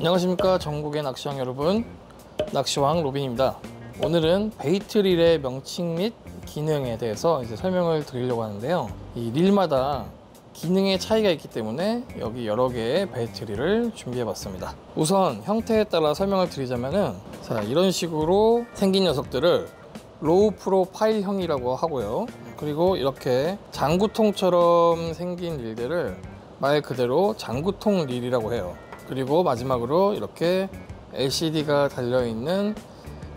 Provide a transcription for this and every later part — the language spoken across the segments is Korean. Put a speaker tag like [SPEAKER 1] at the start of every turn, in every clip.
[SPEAKER 1] 안녕하십니까 전국의 낚시왕 여러분, 낚시왕 로빈입니다. 오늘은 베이트 릴의 명칭 및 기능에 대해서 설명을 드리려고 하는데요. 이 릴마다 기능의 차이가 있기 때문에 여기 여러 개의 베이트 릴을 준비해 봤습니다. 우선 형태에 따라 설명을 드리자면은, 자, 이런 식으로 생긴 녀석들을 로우 프로파일형이라고 하고요. 그리고 이렇게 장구통처럼 생긴 릴들을 말 그대로 장구통 릴이라고 해요. 그리고 마지막으로 이렇게 LCD가 달려있는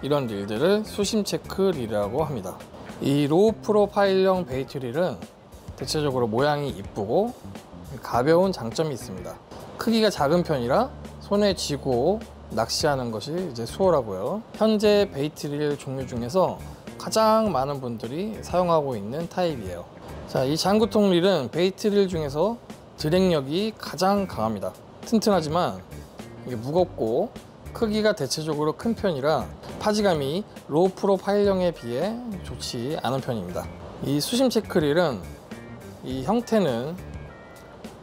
[SPEAKER 1] 이런 릴들을 수심 체크 릴이라고 합니다. 이 로우 프로파일형 베이트 릴은 대체적으로 모양이 이쁘고 가벼운 장점이 있습니다. 크기가 작은 편이라 손에 쥐고 낚시하는 것이 수월하고요. 현재 베이트 릴 종류 중에서 가장 많은 분들이 사용하고 있는 타입이에요. 자, 이 장구통 릴은 베이트 릴 중에서 드랙력이 가장 강합니다. 튼튼하지만 이게 무겁고 크기가 대체적으로 큰 편이라 파지감이 로우 프로파일형에 비해 좋지 않은 편입니다. 이 수심 체크 릴은 이 형태는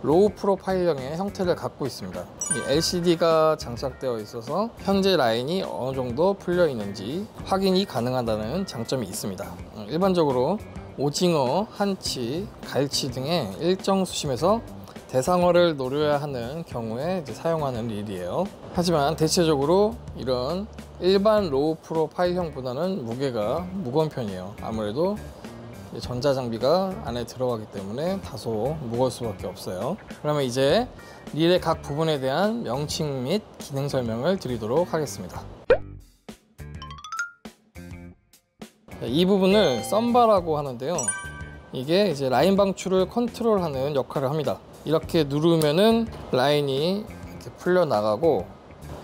[SPEAKER 1] 로우 프로파일형의 형태를 갖고 있습니다. 이 LCD가 장착되어 있어서 현재 라인이 어느 정도 풀려 있는지 확인이 가능하다는 장점이 있습니다. 일반적으로 오징어, 한치, 갈치 등의 일정 수심에서 대상어를 노려야 하는 경우에 사용하는 릴이에요. 하지만 대체적으로 이런 일반 로우 프로파일형보다는 무게가 무거운 편이에요. 아무래도 전자장비가 안에 들어가기 때문에 다소 무거울 수밖에 없어요. 그러면 이제 릴의 각 부분에 대한 명칭 및 기능 설명을 드리도록 하겠습니다. 이 부분을 썸바라고 하는데요. 이게 라인 방출을 컨트롤하는 역할을 합니다. 이렇게 누르면은 라인이 이렇게 풀려 나가고,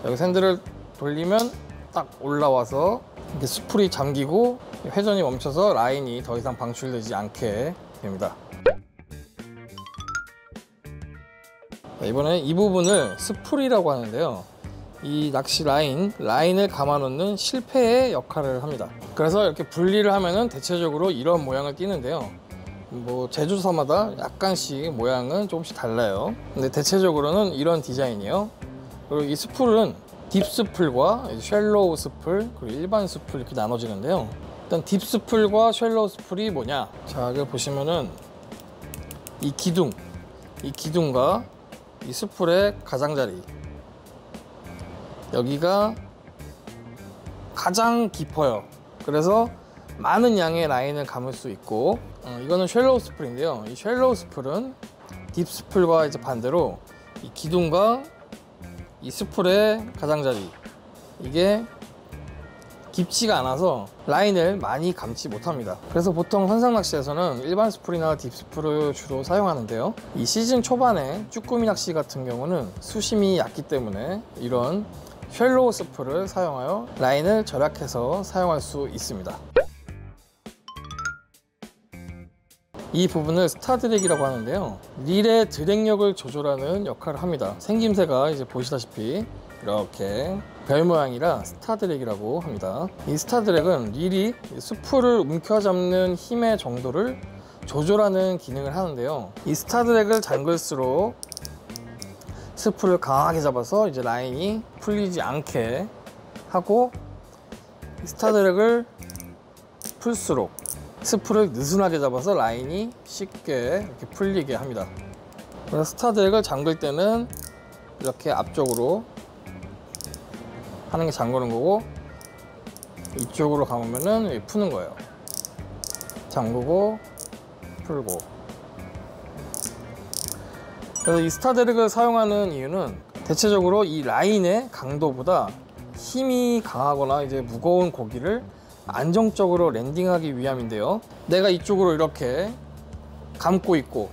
[SPEAKER 1] 여기 핸들을 돌리면 딱 올라와서 이렇게 스풀이 잠기고 회전이 멈춰서 라인이 더 이상 방출되지 않게 됩니다. 이번에 이 부분을 스풀이라고 하는데요. 이 낚시 라인을 감아놓는 실패의 역할을 합니다. 그래서 이렇게 분리를 하면은 대체적으로 이런 모양을 띠는데요. 제조사마다 약간씩 모양은 조금씩 달라요. 근데 대체적으로는 이런 디자인이에요. 그리고 이 스풀은 딥스풀과 쉘로우 스풀, 그리고 일반 스풀 이렇게 나눠지는데요. 일단 딥스풀과 쉘로우 스풀이 뭐냐? 자, 여기 보시면은 이 기둥과 이 스풀의 가장자리, 여기가 가장 깊어요. 그래서 많은 양의 라인을 감을 수 있고, 이거는 쉘로우 스풀인데요. 이 쉘로우 스풀은 딥스풀과 반대로 이 기둥과 이 스풀의 가장자리, 이게 깊지가 않아서 라인을 많이 감지 못합니다. 그래서 보통 선상 낚시에서는 일반 스풀이나 딥스풀을 주로 사용하는데요. 이 시즌 초반에 쭈꾸미 낚시 같은 경우는 수심이 얕기 때문에 이런 쉘로우 스풀을 사용하여 라인을 절약해서 사용할 수 있습니다. 이 부분을 스타드랙이라고 하는데요. 릴의 드랙력을 조절하는 역할을 합니다. 생김새가 보시다시피 이렇게 별 모양이라 스타드랙이라고 합니다. 이 스타드랙은 릴이 스풀을 움켜잡는 힘의 정도를 조절하는 기능을 하는데요. 이 스타드랙을 잠글수록 스풀을 강하게 잡아서 라인이 풀리지 않게 하고, 스타드랙을 풀수록 스풀을 느슨하게 잡아서 라인이 쉽게 이렇게 풀리게 합니다. 그래서 스타드랙을 잠글 때는 이렇게 앞쪽으로 하는 게 잠그는 거고, 이쪽으로 감으면은 푸는 거예요. 잠그고 풀고. 그래서 이 스타드랙을 사용하는 이유는 대체적으로 이 라인의 강도보다 힘이 강하거나 무거운 고기를 안정적으로 랜딩하기 위함인데요. 내가 이쪽으로 이렇게 감고 있고,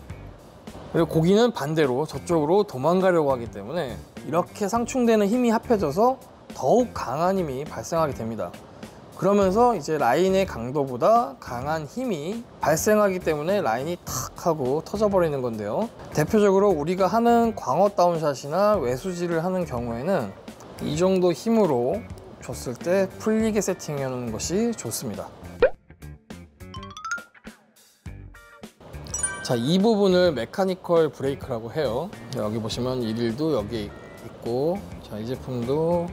[SPEAKER 1] 그리고 고기는 반대로 저쪽으로 도망가려고 하기 때문에 이렇게 상충되는 힘이 합해져서 더욱 강한 힘이 발생하게 됩니다. 그러면서 라인의 강도보다 강한 힘이 발생하기 때문에 라인이 탁 하고 터져버리는 건데요. 대표적으로 우리가 하는 광어 다운샷이나 외수질을 하는 경우에는 이 정도 힘으로 줬을 때 풀리게 세팅해 놓는 것이 좋습니다. 자, 이 부분을 메카니컬 브레이크라고 해요. 여기 보시면 이 릴도 여기 있고, 자, 이 제품도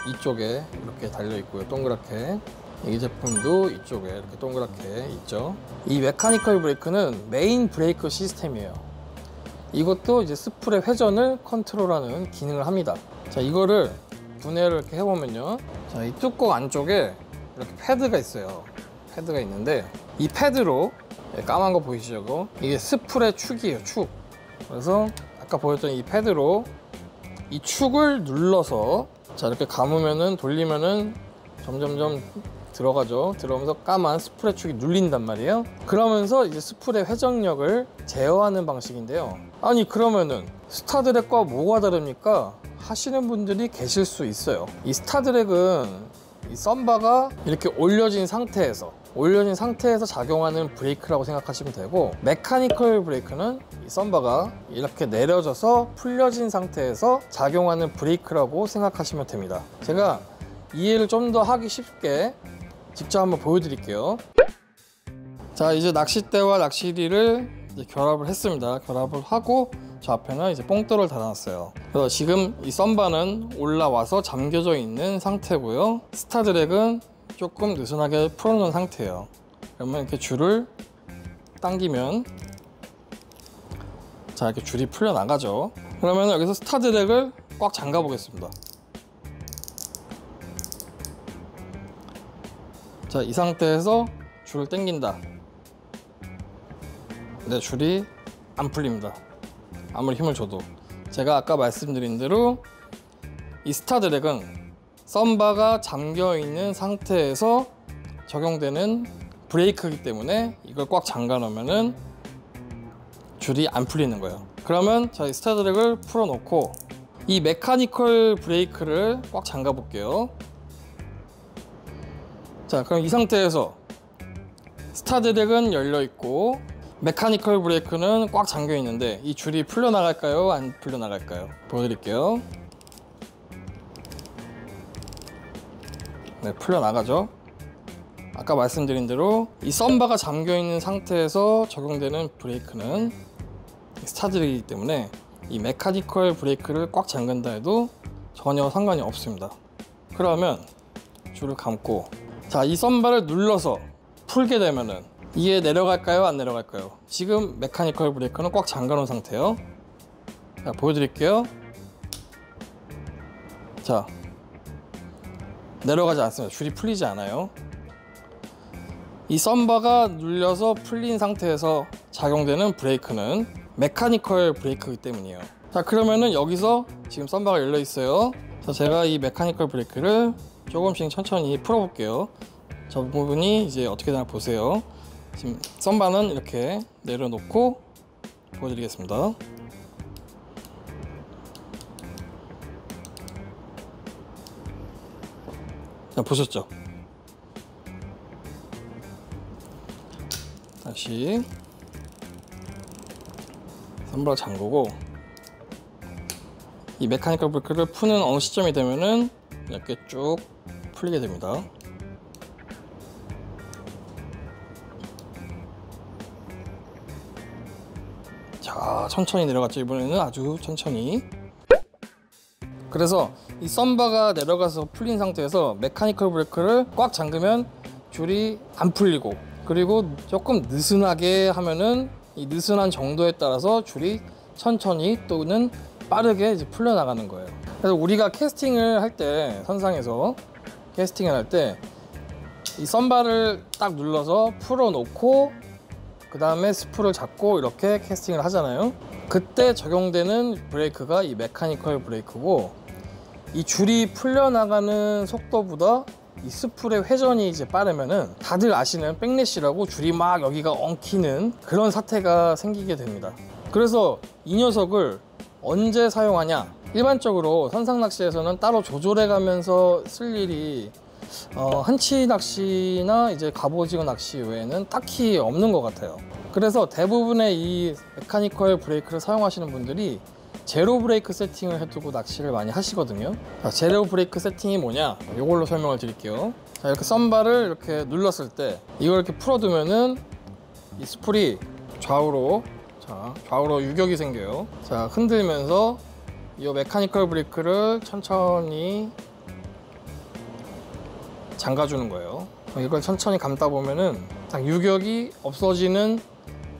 [SPEAKER 1] 이쪽에 이렇게 달려 있고요. 동그랗게. 이 제품도 이쪽에 이렇게 동그랗게 있죠. 이 메카니컬 브레이크는 메인 브레이크 시스템이에요. 이것도 이제 스풀의 회전을 컨트롤하는 기능을 합니다. 자, 이거를 분해를 이렇게 해보면요. 자, 이 뚜껑 안쪽에 이렇게 패드가 있어요. 패드가 있는데 이 패드로, 까만 거 보이시죠? 이게 스풀의 축이에요, 축. 그래서 아까 보였던 이 패드로 이 축을 눌러서, 자, 이렇게 감으면은, 돌리면은 점점점 들어가죠. 들어오면서 까만 스풀의 축이 눌린단 말이에요. 그러면서 이제 스풀의 회전력을 제어하는 방식인데요. 아니, 그러면은 스타드랙과 뭐가 다릅니까? 하시는 분들이 계실 수 있어요. 이 스타드랙은 이 썸바가 이렇게 올려진 상태에서 작용하는 브레이크라고 생각하시면 되고, 메카니컬 브레이크는 이 썸바가 이렇게 내려져서 풀려진 상태에서 작용하는 브레이크라고 생각하시면 됩니다. 제가 이해를 좀 더 하기 쉽게 직접 한번 보여드릴게요. 자, 이제 낚싯대와 낚시리를 이제 결합을 했습니다. 결합을 하고 저 앞에는 이제 뽕돌을 달아놨어요. 그래서 지금 이 썸바는 올라와서 잠겨져 있는 상태고요. 스타드랙은 조금 느슨하게 풀어놓은 상태예요. 그러면 이렇게 줄을 당기면, 자, 이렇게 줄이 풀려 나가죠. 그러면 여기서 스타드랙을 꽉 잠가 보겠습니다. 자, 이 상태에서 줄을 당긴다. 근데 줄이 안 풀립니다. 아무리 힘을 줘도. 제가 아까 말씀드린 대로 이 스타드랙은 썸바가 잠겨 있는 상태에서 적용되는 브레이크이기 때문에 이걸 꽉 잠가 놓으면은 줄이 안 풀리는 거예요. 그러면 자, 이 스타드랙을 풀어 놓고 이 메카니컬 브레이크를 꽉 잠가 볼게요. 자, 그럼 이 상태에서 스타드랙은 열려 있고 메카니컬 브레이크는 꽉 잠겨 있는데 이 줄이 풀려 나갈까요? 안 풀려 나갈까요? 보여드릴게요. 네, 풀려 나가죠. 아까 말씀드린 대로 이 썸바가 잠겨 있는 상태에서 적용되는 브레이크는 스타드랙이기 때문에 이 메카니컬 브레이크를 꽉 잠근다 해도 전혀 상관이 없습니다. 그러면 줄을 감고, 자, 이 썸바를 눌러서 풀게 되면은 이게 내려갈까요? 안 내려갈까요? 지금 메카니컬 브레이크는 꽉 잠가 놓은 상태예요. 자, 보여드릴게요. 자, 내려가지 않습니다. 줄이 풀리지 않아요. 이 썸바가 눌려서 풀린 상태에서 작용되는 브레이크는 메카니컬 브레이크이기 때문이에요. 자, 그러면은 여기서 지금 썸바가 열려 있어요. 자, 제가 이 메카니컬 브레이크를 조금씩 천천히 풀어 볼게요. 저 부분이 이제 어떻게 되나 보세요. 지금 썸바는 이렇게 내려놓고 보여드리겠습니다. 자, 보셨죠? 다시 썸바를 잠그고 이 메카니컬 브레이크를 푸는 어느 시점이 되면은 이렇게 쭉 풀리게 됩니다. 자, 천천히 내려갔죠. 이번에는 아주 천천히. 그래서 이 썸바가 내려가서 풀린 상태에서 메카니컬 브레이크를 꽉 잠그면 줄이 안 풀리고, 그리고 조금 느슨하게 하면은 이 느슨한 정도에 따라서 줄이 천천히 또는 빠르게 이제 풀려나가는 거예요. 그래서 우리가 캐스팅을 할 때, 선상에서 캐스팅을 할 때 이 썸바를 딱 눌러서 풀어 놓고 그 다음에 스풀을 잡고 이렇게 캐스팅을 하잖아요. 그때 적용되는 브레이크가 이 메카니컬 브레이크고, 이 줄이 풀려나가는 속도보다 이 스풀의 회전이 이제 빠르면은 다들 아시는 백래시라고 줄이 막 여기가 엉키는 그런 사태가 생기게 됩니다. 그래서 이 녀석을 언제 사용하냐? 일반적으로 선상 낚시에서는 따로 조절해 가면서 쓸 일이 한치 낚시나 이제 갑오징어 낚시 외에는 딱히 없는 것 같아요. 그래서 대부분의 이 메카니컬 브레이크를 사용하시는 분들이 제로 브레이크 세팅을 해두고 낚시를 많이 하시거든요. 자, 제로 브레이크 세팅이 뭐냐? 이걸로 설명을 드릴게요. 자, 이렇게 썸바를 이렇게 눌렀을 때 이걸 이렇게 풀어두면은 이 스풀이 좌우로, 자, 좌우로 유격이 생겨요. 자, 흔들면서 이 메카니컬 브레이크를 천천히 잠가주는 거예요. 이걸 천천히 감다 보면은 딱 유격이 없어지는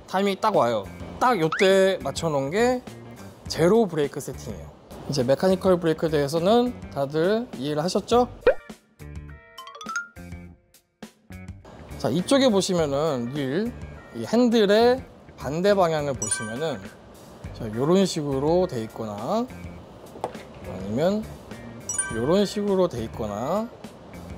[SPEAKER 1] 타이밍이 딱 와요. 딱 요때 맞춰 놓은 게 제로 브레이크 세팅이에요. 이제 메카니컬 브레이크에 대해서는 다들 이해를 하셨죠? 자, 이쪽에 보시면은 이 핸들의 반대 방향을 보시면은 자, 요런 식으로 돼 있거나 아니면 요런 식으로 돼 있거나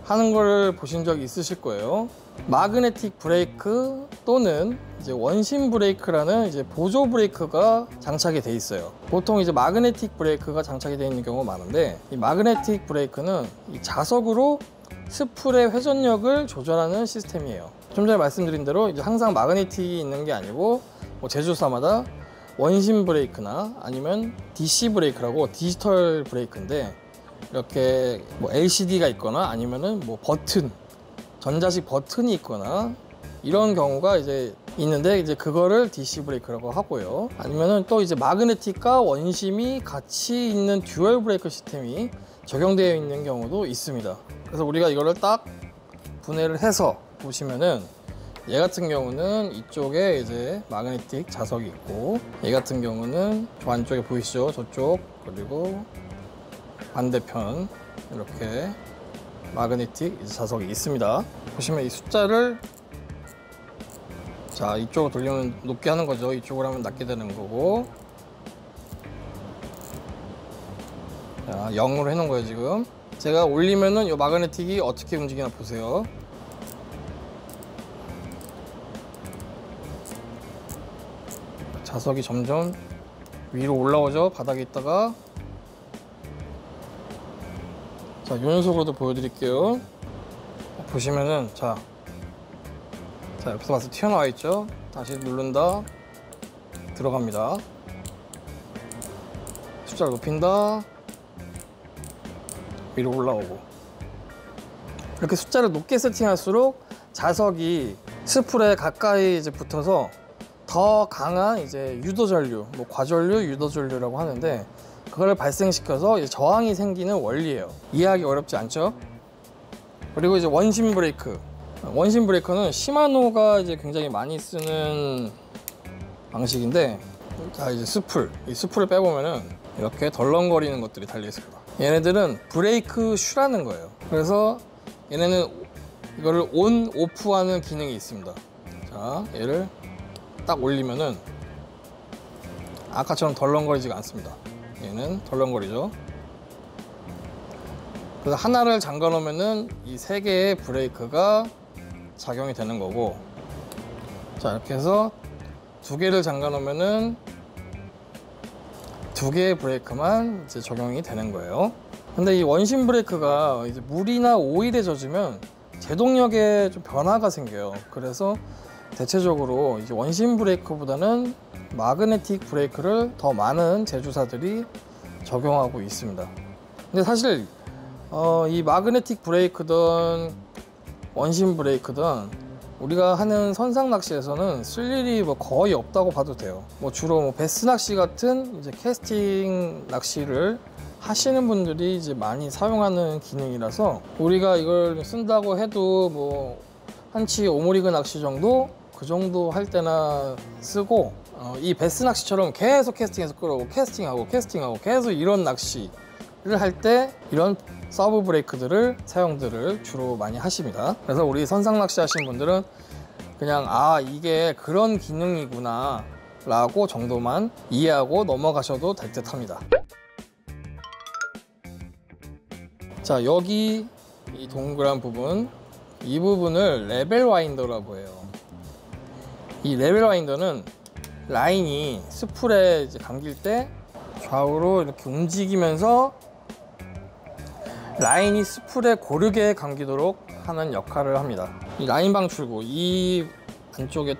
[SPEAKER 1] 하는 걸 보신 적이 있으실 거예요. 마그네틱 브레이크 또는 이제 원심 브레이크라는 이제 보조 브레이크가 장착이 돼 있어요. 보통 이제 마그네틱 브레이크가 장착이 되어 있는 경우가 많은데, 이 마그네틱 브레이크는 이 자석으로 스풀의 회전력을 조절하는 시스템이에요. 좀 전에 말씀드린 대로 이제 항상 마그네틱이 있는 게 아니고 뭐 제조사마다 원심 브레이크나 아니면 DC 브레이크라고 디지털 브레이크인데, 이렇게 뭐 LCD가 있거나 아니면은 뭐 버튼, 전자식 버튼이 있거나 이런 경우가 이제 있는데, 이제 그거를 DC 브레이크라고 하고요. 아니면은 또 이제 마그네틱과 원심이 같이 있는 듀얼 브레이크 시스템이 적용되어 있는 경우도 있습니다. 그래서 우리가 이거를 딱 분해를 해서 보시면은, 얘 같은 경우는 이쪽에 이제 마그네틱 자석이 있고, 얘 같은 경우는 저 안쪽에 보이시죠? 저쪽, 그리고 반대편 이렇게 마그네틱 자석이 있습니다. 보시면 이 숫자를 자, 이쪽으로 돌리면 높게 하는 거죠. 이쪽으로 하면 낮게 되는 거고, 자, 0으로 해놓은 거예요. 지금 제가 올리면은 이 마그네틱이 어떻게 움직이나 보세요. 자석이 점점 위로 올라오죠. 바닥에 있다가. 자, 이 녀석으로도 보여드릴게요. 보시면은 자, 옆에서 봐서 튀어나와 있죠. 다시 누른다, 들어갑니다. 숫자를 높인다, 위로 올라오고. 이렇게 숫자를 높게 세팅할수록 자석이 스풀에 가까이 이제 붙어서 더 강한 이제 유도전류, 뭐 과전류, 유도전류라고 하는데, 그걸 발생시켜서 이제 저항이 생기는 원리예요. 이해하기 어렵지 않죠? 그리고 이제 원심 브레이크. 원심 브레이크는 시마노가 이제 굉장히 많이 쓰는 방식인데, 자, 이제 스풀, 이 스풀을 빼보면은 이렇게 덜렁거리는 것들이 달려 있습니다. 얘네들은 브레이크 슈라는 거예요. 그래서 얘네는 이거를 온, 오프하는 기능이 있습니다. 자, 얘를 딱 올리면은 아까처럼 덜렁거리지가 않습니다. 얘는 덜렁거리죠. 그래서 하나를 잠가 놓으면은 이 세 개의 브레이크가 작용이 되는 거고, 자, 이렇게 해서 두 개를 잠가 놓으면은 두 개의 브레이크만 이제 적용이 되는 거예요. 근데 이 원심 브레이크가 이제 물이나 오일에 젖으면 제동력에 좀 변화가 생겨요. 그래서 대체적으로 이제 원심 브레이크보다는 마그네틱 브레이크를 더 많은 제조사들이 적용하고 있습니다. 근데 사실 이 마그네틱 브레이크든 원심 브레이크든 우리가 하는 선상 낚시에서는 쓸 일이 뭐 거의 없다고 봐도 돼요. 뭐 주로 뭐 베스 낚시 같은 이제 캐스팅 낚시를 하시는 분들이 이제 많이 사용하는 기능이라서, 우리가 이걸 쓴다고 해도 뭐 한치 오므리그 낚시 정도, 그 정도 할 때나 쓰고, 이 베스 낚시처럼 계속 캐스팅해서 끌어오고 캐스팅하고 계속 이런 낚시를 할 때 이런 서브 브레이크들을 사용들을 주로 많이 하십니다. 그래서 우리 선상 낚시 하시는 분들은 그냥 이게 그런 기능이구나 라고 정도만 이해하고 넘어가셔도 될 듯 합니다. 자, 여기 이 동그란 부분, 이 부분을 레벨 와인더라고 해요. 이 레벨 와인더는 라인이 스풀에 이제 감길 때 좌우로 이렇게 움직이면서 라인이 스풀에 고르게 감기도록 하는 역할을 합니다. 이 라인 방출구, 이 안쪽에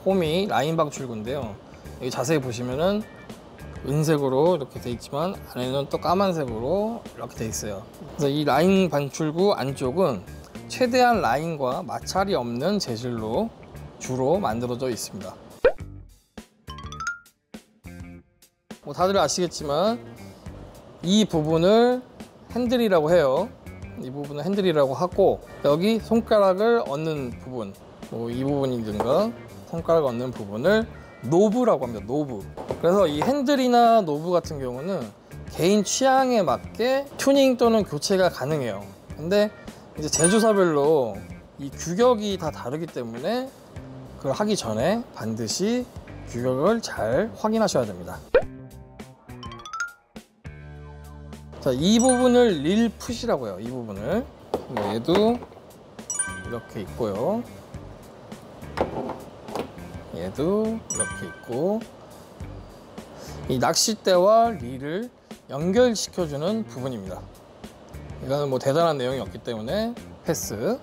[SPEAKER 1] 홈이 라인 방출구인데요. 여기 자세히 보시면은 은색으로 이렇게 돼 있지만 안에는 또 까만색으로 이렇게 돼 있어요. 그래서 이 라인 방출구 안쪽은 최대한 라인과 마찰이 없는 재질로 주로 만들어져 있습니다. 뭐 다들 아시겠지만 이 부분을 핸들이라고 해요. 이 부분을 핸들이라고 하고, 여기 손가락을 얹는 부분, 뭐 이 부분이든가 손가락 얹는 부분을 노브라고 합니다. 노브. 그래서 이 핸들이나 노브 같은 경우는 개인 취향에 맞게 튜닝 또는 교체가 가능해요. 근데 이제 제조사별로 이 규격이 다 다르기 때문에 그걸 하기 전에 반드시 규격을 잘 확인하셔야 됩니다. 자, 이 부분을 릴 풋이라고 해요. 이 부분을. 얘도 이렇게 있고요. 얘도 이렇게 있고, 이 낚싯대와 릴을 연결시켜주는 부분입니다. 이거는 뭐 대단한 내용이 없기 때문에 패스.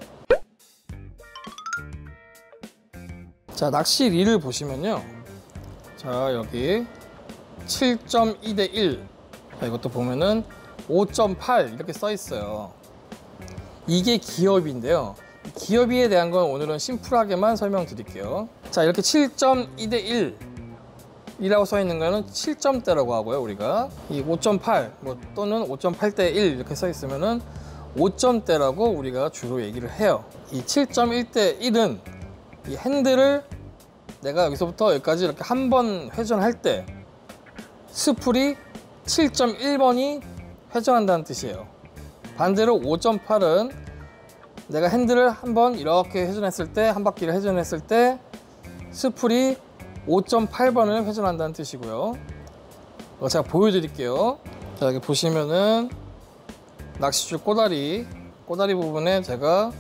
[SPEAKER 1] 자, 낚시 릴을 보시면요. 자, 여기 7.2 대 1. 자, 이것도 보면은 5.8 이렇게 써 있어요. 이게 기업인데요. 기업이에 대한 건 오늘은 심플하게만 설명드릴게요. 자, 이렇게 7.2 대 1 이라고 써 있는 거는 7점대라고 하고요. 우리가 이 5.8 뭐 또는 5.8 대 1 이렇게 써 있으면은 5점대라고 우리가 주로 얘기를 해요. 이 7.1 대 1은 이 핸들을 내가 여기서부터 여기까지 이렇게 한 번 회전할 때 스풀이 7.1번이 회전한다는 뜻이에요. 반대로 5.8은 내가 핸들을 한번 이렇게 회전했을 때, 한 바퀴를 회전했을 때 스풀이 5.8번을 회전한다는 뜻이고요. 이거 제가 보여드릴게요. 자, 여기 보시면은 낚싯줄 꼬다리 부분에 제가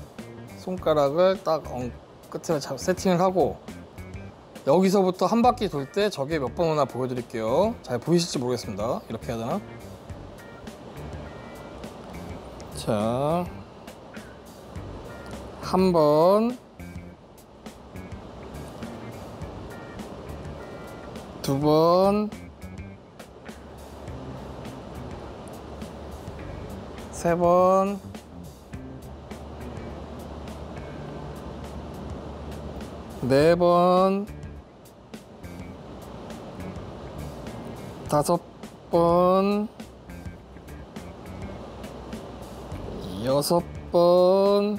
[SPEAKER 1] 손가락을 딱 끝에 세팅을 하고, 여기서부터 한 바퀴 돌 때 저게 몇 번 오나 보여드릴게요. 잘 보이실지 모르겠습니다. 이렇게 해야 되나? 자, 한 번, 두 번, 세 번, 네 번, 다섯 번, 여섯 번,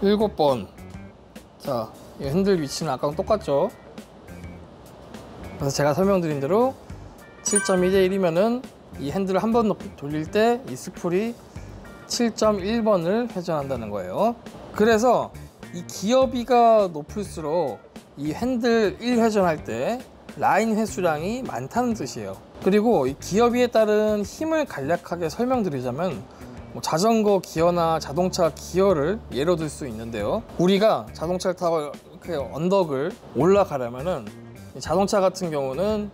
[SPEAKER 1] 일곱 번. 자, 이 핸들 위치는 아까랑 똑같죠? 그래서 제가 설명드린 대로 7.2 대 1이면은 이 핸들을 한 번 돌릴 때 이 스풀이 7.1번을 회전한다는 거예요. 그래서 이 기어비가 높을수록 이 핸들 1회전할 때 라인 횟수량이 많다는 뜻이에요. 그리고 이 기어비에 따른 힘을 간략하게 설명드리자면, 뭐 자전거 기어나 자동차 기어를 예로 들 수 있는데요. 우리가 자동차를 타고 이렇게 언덕을 올라가려면은 자동차 같은 경우는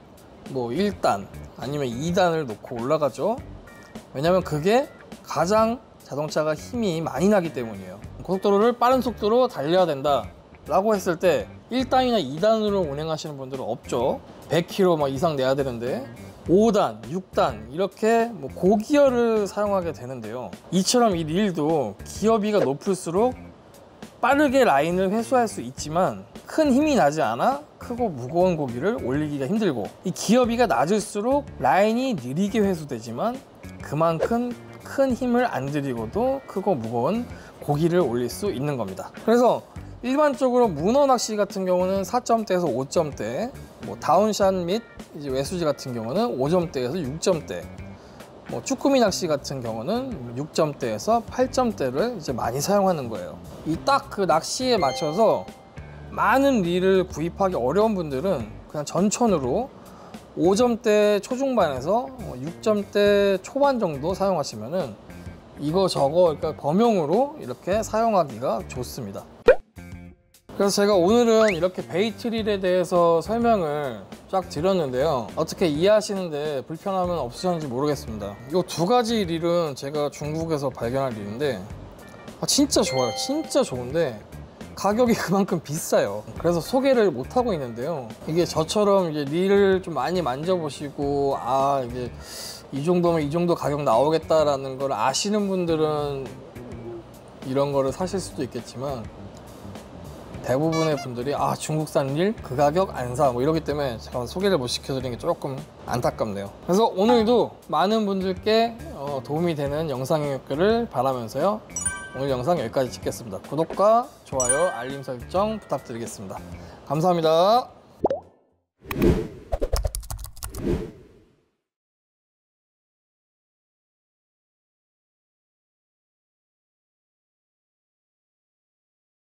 [SPEAKER 1] 뭐 1단 아니면 2단을 놓고 올라가죠. 왜냐면 그게 가장 자동차가 힘이 많이 나기 때문이에요. 고속도로를 빠른 속도로 달려야 된다 라고 했을 때 1단이나 2단으로 운행하시는 분들은 없죠. 100km 막 이상 내야 되는데 5단, 6단 이렇게 뭐 고기어를 사용하게 되는데요. 이처럼 이 릴도 기어비가 높을수록 빠르게 라인을 회수할 수 있지만 큰 힘이 나지 않아 크고 무거운 고기를 올리기가 힘들고, 이 기어비가 낮을수록 라인이 느리게 회수되지만 그만큼 큰 힘을 안 들이고도 크고 무거운 고기를 올릴 수 있는 겁니다. 그래서 일반적으로 문어 낚시 같은 경우는 4점대에서 5점대, 뭐 다운샷 및 이제 외수지 같은 경우는 5점대에서 6점대, 뭐 쭈꾸미 낚시 같은 경우는 6점대에서 8점대를 이제 많이 사용하는 거예요. 이 딱 그 낚시에 맞춰서 많은 릴을 구입하기 어려운 분들은 그냥 전천으로 5점대 초중반에서 6점대 초반 정도 사용하시면은 이거저거 그러니까 범용으로 이렇게 사용하기가 좋습니다. 그래서 제가 오늘은 이렇게 베이트 릴에 대해서 설명을 쫙 드렸는데요. 어떻게 이해하시는데 불편함은 없으셨는지 모르겠습니다. 이 두 가지 릴은 제가 중국에서 발견한 릴인데 진짜 좋아요. 진짜 좋은데 가격이 그만큼 비싸요. 그래서 소개를 못 하고 있는데요. 이게 저처럼 이제 릴을 좀 많이 만져보시고 이게 이 정도면 이 정도 가격 나오겠다라는 걸 아시는 분들은 이런 거를 사실 수도 있겠지만 대부분의 분들이 아 중국산 릴 그 가격 안 사 뭐 이러기 때문에 제가 소개를 못 시켜드리는 게 조금 안타깝네요. 그래서 오늘도 많은 분들께 도움이 되는 영상이었기를 바라면서요, 오늘 영상 여기까지 찍겠습니다. 구독과 좋아요 알림 설정 부탁드리겠습니다. 감사합니다.